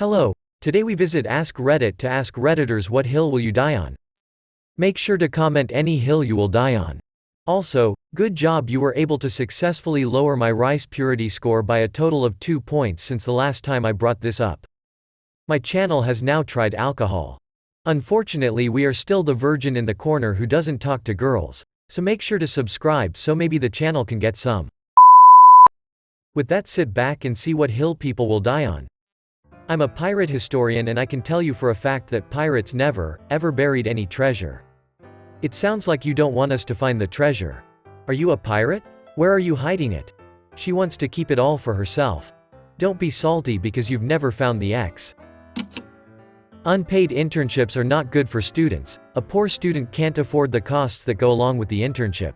Hello, today we visit AskReddit to ask Redditors what hill will you die on. Make sure to comment any hill you will die on. Also, good job, you were able to successfully lower my rice purity score by a total of 2 points since the last time I brought this up. My channel has now tried alcohol. Unfortunately, we are still the virgin in the corner who doesn't talk to girls, so make sure to subscribe so maybe the channel can get some. With that, sit back and see what hill people will die on. I'm a pirate historian and I can tell you for a fact that pirates never, ever buried any treasure. It sounds like you don't want us to find the treasure. Are you a pirate? Where are you hiding it? She wants to keep it all for herself. Don't be salty because you've never found the X. Unpaid internships are not good for students. A poor student can't afford the costs that go along with the internship.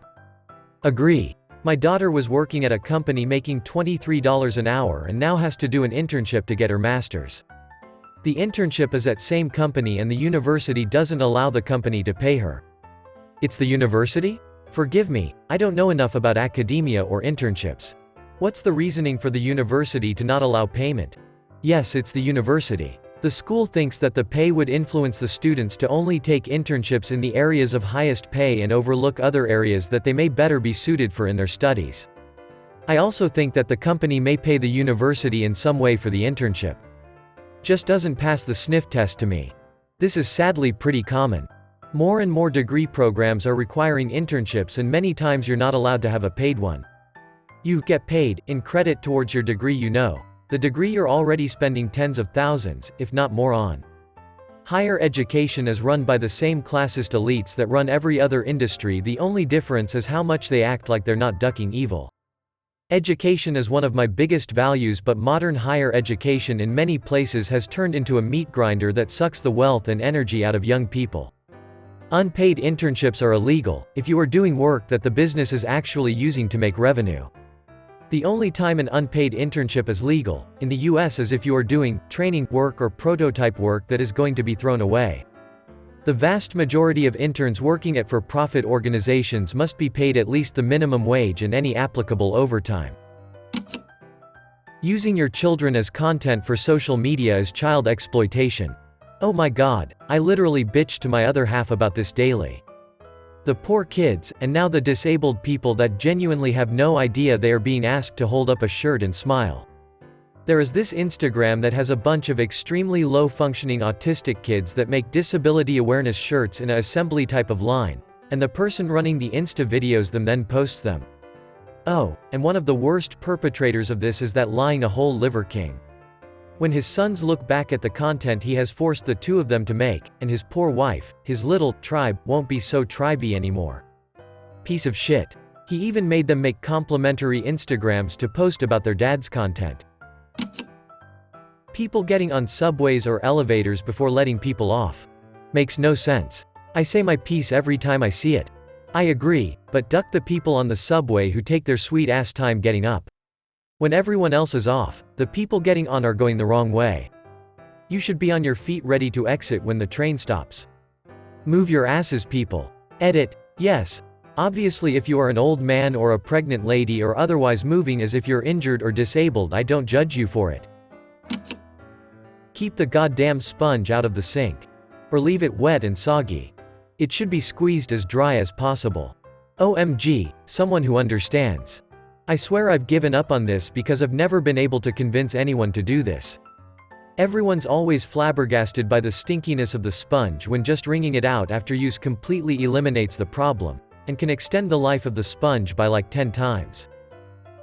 Agree. My daughter was working at a company making $23 an hour and now has to do an internship to get her master's. The internship is at same company and the university doesn't allow the company to pay her. It's the university? Forgive me, I don't know enough about academia or internships. What's the reasoning for the university to not allow payment? Yes, it's the university. The school thinks that the pay would influence the students to only take internships in the areas of highest pay and overlook other areas that they may better be suited for in their studies. I also think that the company may pay the university in some way for the internship. Just doesn't pass the sniff test to me. This is sadly pretty common. More and more degree programs are requiring internships and many times you're not allowed to have a paid one. You get paid in credit towards your degree, you know. The degree you're already spending tens of thousands, if not more on. Higher education is run by the same classist elites that run every other industry, the only difference is how much they act like they're not ducking evil. Education is one of my biggest values, but modern higher education in many places has turned into a meat grinder that sucks the wealth and energy out of young people. Unpaid internships are illegal, if you are doing work that the business is actually using to make revenue. The only time an unpaid internship is legal, in the US, is if you are doing training work or prototype work that is going to be thrown away. The vast majority of interns working at for-profit organizations must be paid at least the minimum wage and any applicable overtime. Using your children as content for social media is child exploitation. Oh my god, I literally bitch to my other half about this daily. The poor kids, and now the disabled people that genuinely have no idea they are being asked to hold up a shirt and smile. There is this Instagram that has a bunch of extremely low-functioning autistic kids that make disability awareness shirts in a assembly type of line, and the person running the Insta videos them then posts them. Oh, and one of the worst perpetrators of this is that lying a whole liver king. When his sons look back at the content he has forced the two of them to make, and his poor wife, his little tribe, won't be so tribey anymore. Piece of shit. He even made them make complimentary Instagrams to post about their dad's content. People getting on subways or elevators before letting people off. Makes no sense. I say my piece every time I see it. I agree, but duck the people on the subway who take their sweet ass time getting up. When everyone else is off, the people getting on are going the wrong way. You should be on your feet ready to exit when the train stops. Move your asses, people. Edit. Yes. Obviously, if you are an old man or a pregnant lady or otherwise moving as if you're injured or disabled, I don't judge you for it. Keep the goddamn sponge out of the sink. Or leave it wet and soggy. It should be squeezed as dry as possible. OMG, someone who understands. I swear I've given up on this because I've never been able to convince anyone to do this. Everyone's always flabbergasted by the stinkiness of the sponge when just wringing it out after use completely eliminates the problem, and can extend the life of the sponge by like 10 times.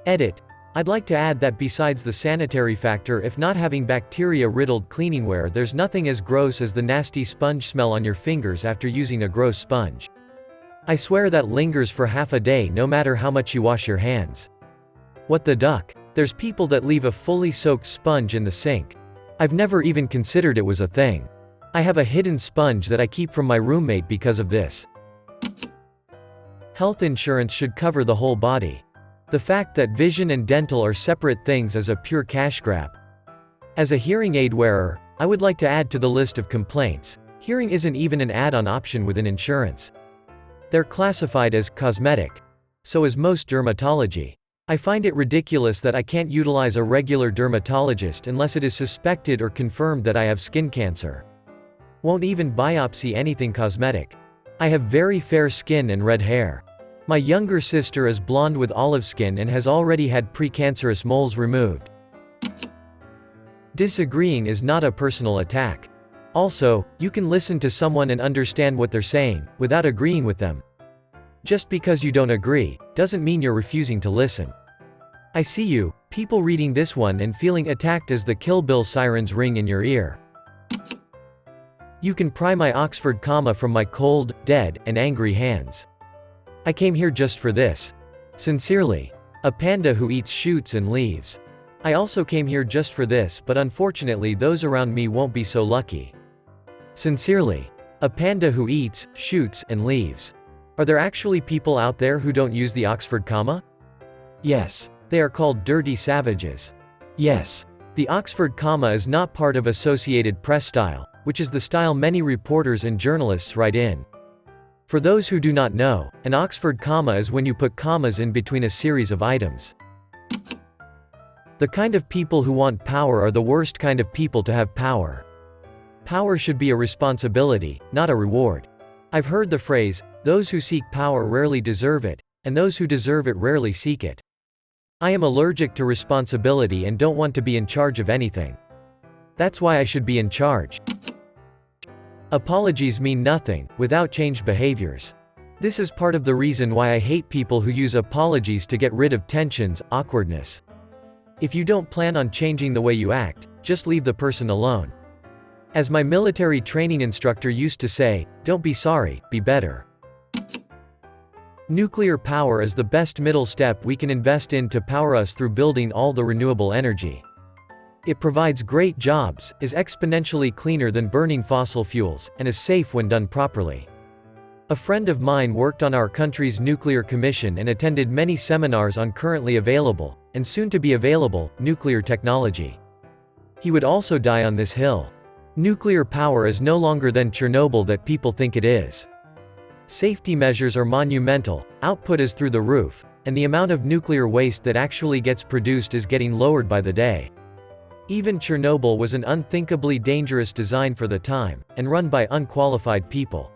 Edit. I'd like to add that besides the sanitary factor, if not having bacteria-riddled cleaningware, there's nothing as gross as the nasty sponge smell on your fingers after using a gross sponge. I swear that lingers for half a day no matter how much you wash your hands. What the duck? There's people that leave a fully soaked sponge in the sink. I've never even considered it was a thing. I have a hidden sponge that I keep from my roommate because of this. Health insurance should cover the whole body. The fact that vision and dental are separate things is a pure cash grab. As a hearing aid wearer, I would like to add to the list of complaints. Hearing isn't even an add-on option within insurance. They're classified as cosmetic. So is most dermatology. I find it ridiculous that I can't utilize a regular dermatologist unless it is suspected or confirmed that I have skin cancer. Won't even biopsy anything cosmetic. I have very fair skin and red hair. My younger sister is blonde with olive skin and has already had precancerous moles removed. Disagreeing is not a personal attack. Also, you can listen to someone and understand what they're saying, without agreeing with them. Just because you don't agree, doesn't mean you're refusing to listen. I see you, people reading this one and feeling attacked as the Kill Bill sirens ring in your ear. You can pry my Oxford comma from my cold, dead, and angry hands. I came here just for this. Sincerely. A panda who eats shoots and leaves. I also came here just for this, but unfortunately those around me won't be so lucky. Sincerely. A panda who eats, shoots, and leaves. Are there actually people out there who don't use the Oxford comma? Yes. They are called dirty savages. Yes. The Oxford comma is not part of Associated Press style, which is the style many reporters and journalists write in. For those who do not know, an Oxford comma is when you put commas in between a series of items. The kind of people who want power are the worst kind of people to have power. Power should be a responsibility, not a reward. I've heard the phrase, those who seek power rarely deserve it, and those who deserve it rarely seek it. I am allergic to responsibility and don't want to be in charge of anything. That's why I should be in charge. Apologies mean nothing, without changed behaviors. This is part of the reason why I hate people who use apologies to get rid of tensions, awkwardness. If you don't plan on changing the way you act, just leave the person alone. As my military training instructor used to say, don't be sorry, be better. Nuclear power is the best middle step we can invest in to power us through building all the renewable energy. It provides great jobs, is exponentially cleaner than burning fossil fuels, and is safe when done properly. A friend of mine worked on our country's nuclear commission and attended many seminars on currently available, and soon to be available, nuclear technology. He would also die on this hill. Nuclear power is no longer than Chernobyl that people think it is. Safety measures are monumental, output is through the roof, and the amount of nuclear waste that actually gets produced is getting lowered by the day. Even Chernobyl was an unthinkably dangerous design for the time, and run by unqualified people.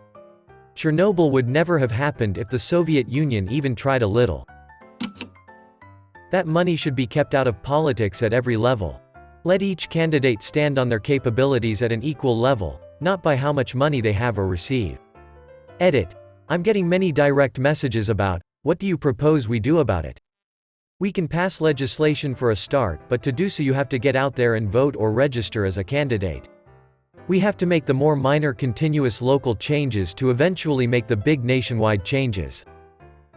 Chernobyl would never have happened if the Soviet Union even tried a little. That money should be kept out of politics at every level. Let each candidate stand on their capabilities at an equal level, not by how much money they have or receive. Edit. I'm getting many direct messages about, what do you propose we do about it? We can pass legislation for a start, but to do so you have to get out there and vote or register as a candidate. We have to make the more minor continuous local changes to eventually make the big nationwide changes.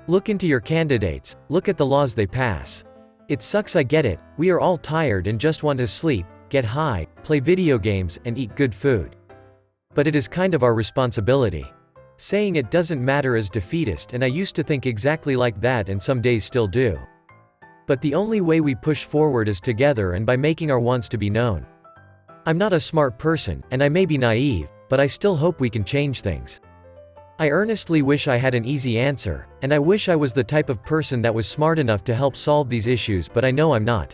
Look into your candidates, look at the laws they pass. It sucks, I get it, we are all tired and just want to sleep, get high, play video games, and eat good food. But it is kind of our responsibility. Saying it doesn't matter is defeatist, and I used to think exactly like that and some days still do. But the only way we push forward is together and by making our wants to be known. I'm not a smart person, and I may be naive, but I still hope we can change things. I earnestly wish I had an easy answer, and I wish I was the type of person that was smart enough to help solve these issues, but I know I'm not.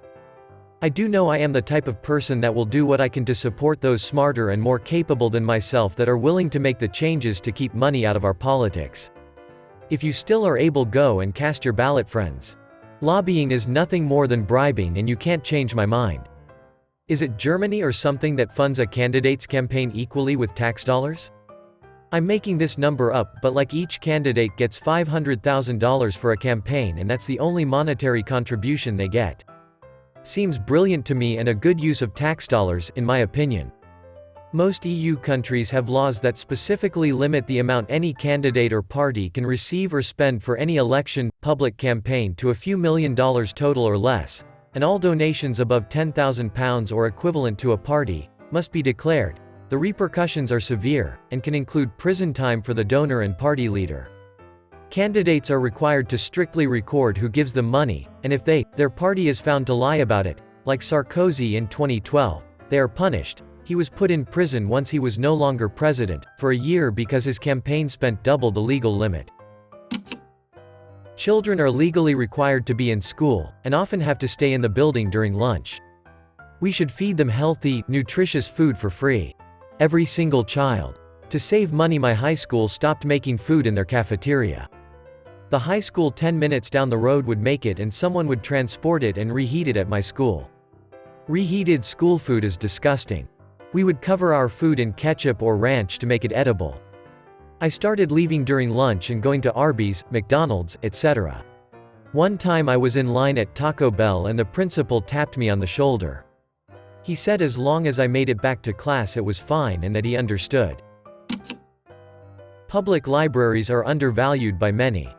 I do know I am the type of person that will do what I can to support those smarter and more capable than myself that are willing to make the changes to keep money out of our politics. If you still are able, go and cast your ballot, friends. Lobbying is nothing more than bribing, and you can't change my mind. Is it Germany or something that funds a candidate's campaign equally with tax dollars? I'm making this number up, but like each candidate gets $500,000 for a campaign, and that's the only monetary contribution they get. Seems brilliant to me and a good use of tax dollars, in my opinion. Most EU countries have laws that specifically limit the amount any candidate or party can receive or spend for any election, public campaign to a few $1,000,000 total or less, and all donations above £10,000 or equivalent to a party must be declared. The repercussions are severe, and can include prison time for the donor and party leader. Candidates are required to strictly record who gives them money, and if their party is found to lie about it, like Sarkozy in 2012, they are punished. He was put in prison once he was no longer president, for a year because his campaign spent double the legal limit. Children are legally required to be in school, and often have to stay in the building during lunch. We should feed them healthy, nutritious food for free. Every single child. To save money, my high school stopped making food in their cafeteria. The high school 10 minutes down the road would make it, and someone would transport it and reheat it at my school. Reheated school food is disgusting. We would cover our food in ketchup or ranch to make it edible. I started leaving during lunch and going to Arby's, McDonald's, etc. One time I was in line at Taco Bell and the principal tapped me on the shoulder. He said as long as I made it back to class it was fine and that he understood. Public libraries are undervalued by many.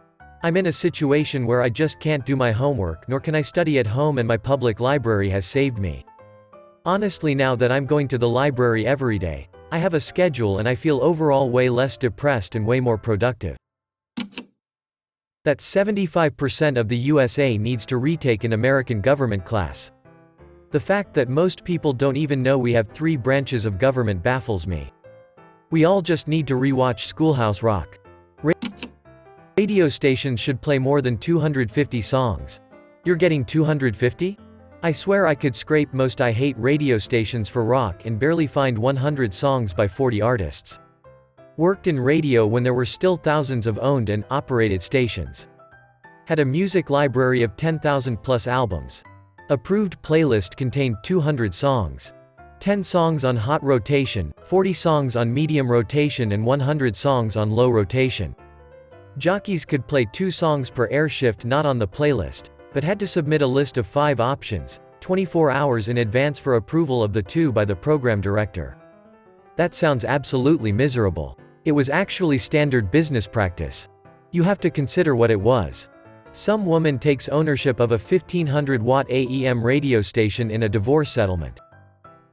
I'm in a situation where I just can't do my homework, nor can I study at home, and my public library has saved me. Honestly, now that I'm going to the library every day, I have a schedule and I feel overall way less depressed and way more productive. That 75% of the USA needs to retake an American government class. The fact that most people don't even know we have 3 branches of government baffles me. We all just need to rewatch Schoolhouse Rock. Radio stations should play more than 250 songs. You're getting 250? I swear I could scrape most I hate radio stations for rock and barely find 100 songs by 40 artists. Worked in radio when there were still thousands of owned and operated stations. Had a music library of 10,000 plus albums. Approved playlist contained 200 songs. 10 songs on hot rotation, 40 songs on medium rotation and 100 songs on low rotation. Jockeys could play 2 songs per air shift not on the playlist, but had to submit a list of 5 options, 24 hours in advance for approval of the 2 by the program director. That sounds absolutely miserable. It was actually standard business practice. You have to consider what it was. Some woman takes ownership of a 1500-watt AEM radio station in a divorce settlement.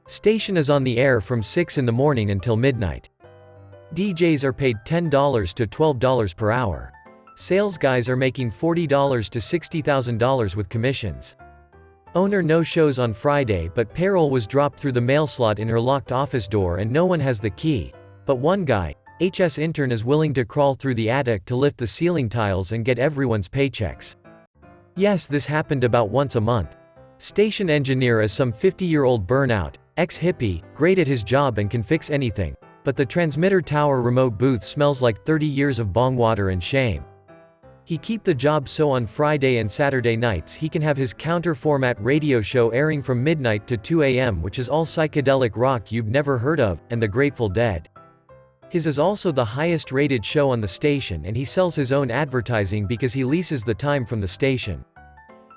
Station is on the air from 6 in the morning until midnight. DJs are paid $10 to $12 per hour. Sales guys are making $40 to $60,000 with commissions. Owner no-shows on Friday, but payroll was dropped through the mail slot in her locked office door and no one has the key. But one guy, HS intern, is willing to crawl through the attic to lift the ceiling tiles and get everyone's paychecks. Yes, this happened about once a month. Station engineer is some 50-year-old burnout, ex-hippie, great at his job and can fix anything. But the transmitter tower remote booth smells like 30 years of bong water and shame. He keep the job so on Friday and Saturday nights he can have his counter-format radio show airing from midnight to 2 a.m. which is all psychedelic rock you've never heard of, and the Grateful Dead. His is also the highest rated show on the station and he sells his own advertising because he leases the time from the station.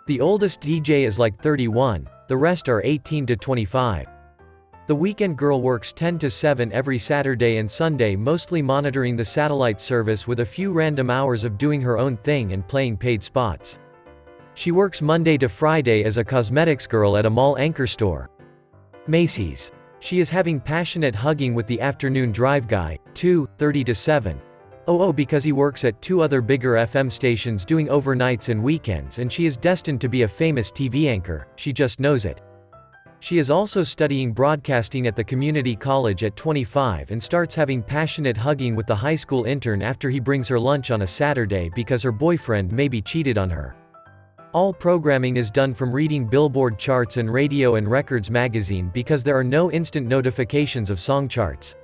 The oldest DJ is like 31, the rest are 18 to 25. The weekend girl works 10 to 7 every Saturday and Sunday, mostly monitoring the satellite service with a few random hours of doing her own thing and playing paid spots. She works Monday to Friday as a cosmetics girl at a mall anchor store. Macy's. She is having passionate hugging with the afternoon drive guy, 2:30 to 7. Because he works at 2 other bigger FM stations doing overnights and weekends, and she is destined to be a famous TV anchor, she just knows it. She is also studying broadcasting at the community college at 25 and starts having passionate hugging with the high school intern after he brings her lunch on a Saturday because her boyfriend maybe cheated on her. All programming is done from reading Billboard charts and Radio and Records magazine because there are no instant notifications of song charts.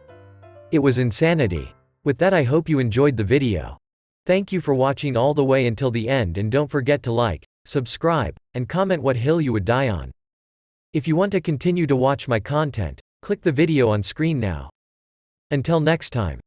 It was insanity. With that, I hope you enjoyed the video. Thank you for watching all the way until the end, and don't forget to like, subscribe, and comment what hill you would die on. If you want to continue to watch my content, click the video on screen now. Until next time.